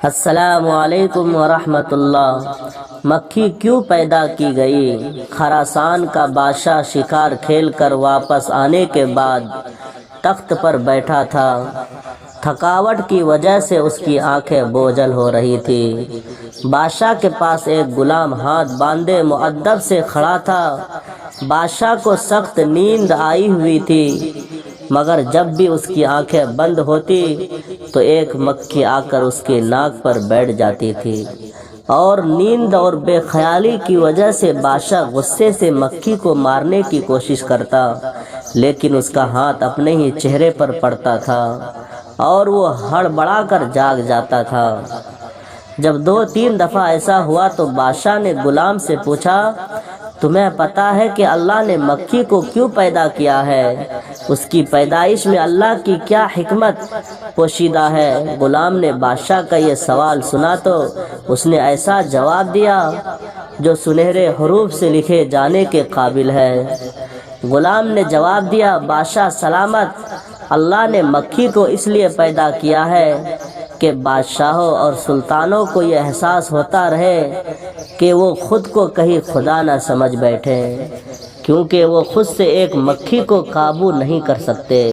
السلام علیکم ورحمۃ اللہ۔ مکھی کیوں پیدا کی گئی؟ خراسان کا بادشاہ شکار کھیل کر واپس آنے کے بعد تخت پر بیٹھا تھا۔ تھکاوٹ کی وجہ سے اس کی آنکھیں بوجھل ہو رہی تھی۔ بادشاہ کے پاس ایک غلام ہاتھ باندھے مؤدب سے کھڑا تھا۔ بادشاہ کو سخت نیند آئی ہوئی تھی، مگر جب بھی اس کی آنکھیں بند ہوتی تو ایک مکھی آ کر اس کے ناک پر بیٹھ جاتی تھی، اور نیند اور بے خیالی کی وجہ سے بادشاہ غصے سے مکھی کو مارنے کی کوشش کرتا، لیکن اس کا ہاتھ اپنے ہی چہرے پر پڑتا تھا اور وہ ہڑبڑا کر جاگ جاتا تھا۔ جب 2-3 دفعہ ایسا ہوا تو بادشاہ نے غلام سے پوچھا، تمہیں پتہ ہے کہ اللہ نے مکھی کو کیوں پیدا کیا ہے؟ اس کی پیدائش میں اللہ کی کیا حکمت پوشیدہ ہے؟ غلام نے بادشاہ کا یہ سوال سنا تو اس نے ایسا جواب دیا جو سنہرے حروف سے لکھے جانے کے قابل ہے۔ غلام نے جواب دیا، بادشاہ سلامت، اللہ نے مکھی کو اس لیے پیدا کیا ہے کہ بادشاہوں اور سلطانوں کو یہ احساس ہوتا رہے کہ وہ خود کو کہیں خدا نہ سمجھ بیٹھیں، کیونکہ وہ خود سے ایک مکھی کو قابو نہیں کر سکتے۔